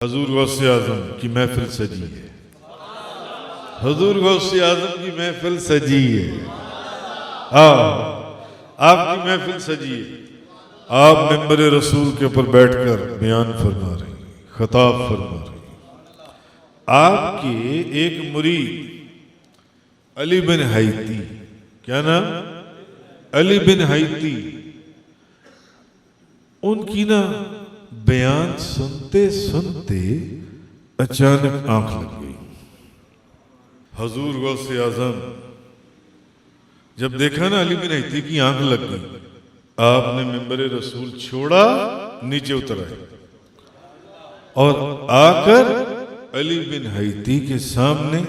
حضور غوث اعظم کی محفل سجی ہے، حضور غوث اعظم کی محفل سجی ہے، آپ کی محفل سجی ہے، آپ منبر رسول کے اوپر بیٹھ کر بیان فرما رہے ہیں، خطاب فرما رہے ہیں۔ آپ کے ایک مرید علی بن حیتی، کیا نام؟ علی بن حیتی، ان کی نا بیان سنتے سنتے اچانک آنکھ لگ گئی۔ حضور غوث اعظم جب دیکھا نا علی بن حیتی کی آنکھ لگ گئی، آپ نے منبر رسول چھوڑا، نیچے اتر آئے اور آ کر علی بن حیتی کے سامنے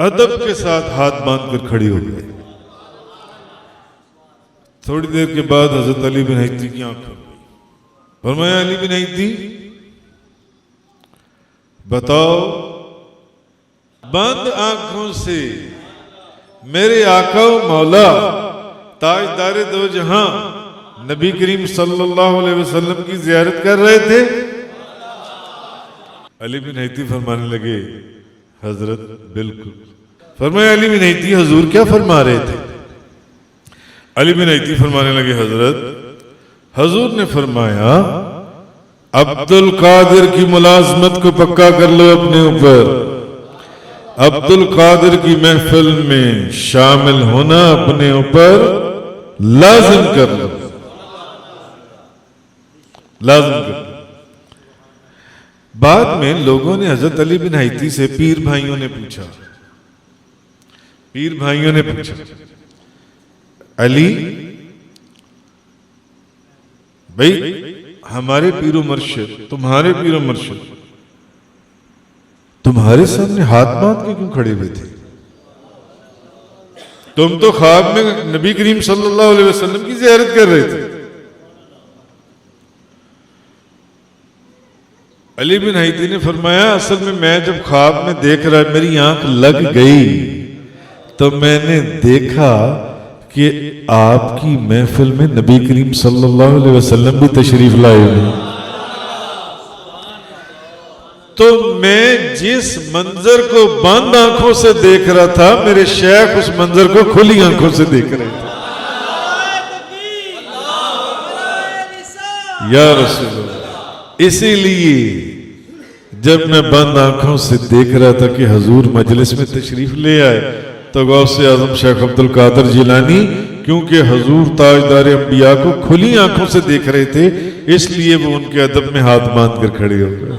ادب کے ساتھ ہاتھ باندھ کر کھڑی ہو گئے۔ تھوڑی دیر کے بعد حضرت علی بن حیتی کی آنکھ کھل گئی۔ فرمایا علی بن حیتی، بتاؤ بند آنکھوں سے میرے آقا و مولا تاجدار دو جہاں نبی کریم صلی اللہ علیہ وسلم کی زیارت کر رہے تھے؟ علی بن حیتی فرمانے لگے، حضرت بالکل۔ فرمایا علی بن حیتی، حضور کیا فرما رہے تھے؟ علی بن حیتی فرمانے لگے، حضرت حضور نے فرمایا عبد القادر کی ملازمت کو پکا کر لو اپنے اوپر، عبد القادر کی محفل میں شامل ہونا اپنے اوپر لازم کر لو، لازم کر لو۔ بعد میں لوگوں نے حضرت علی بن حیتی سے پیر بھائیوں نے پوچھا، علی بھائی ہمارے پیر و مرشد، تمہارے پیر و مرشد تمہارے سامنے ہاتھ باندھ کے کیوں کھڑے ہوئے تھے؟ تم تو خواب میں نبی کریم صلی اللہ علیہ وسلم کی زیارت کر رہے تھے۔ علی بن حیتی نے فرمایا، اصل میں جب خواب میں دیکھ رہا، میری آنکھ لگ گئی تو میں نے دیکھا کہ آپ کی محفل میں نبی کریم صلی اللہ علیہ وسلم بھی تشریف لائے ہوئے، تو میں جس منظر کو بند آنکھوں سے دیکھ رہا تھا، میرے شیخ اس منظر کو کھلی آنکھوں سے دیکھ رہے تھے۔ یا رسول اللہ، اسی لیے جب میں بند آنکھوں سے دیکھ رہا تھا کہ حضور مجلس میں تشریف لے آئے، تو غوث اعظم شیخ عبد القادر جیلانی کیونکہ حضور تاجدار انبیاء کو کھلی آنکھوں سے دیکھ رہے تھے، اس لیے وہ ان کے ادب میں ہاتھ باندھ کر کھڑے ہو گئے۔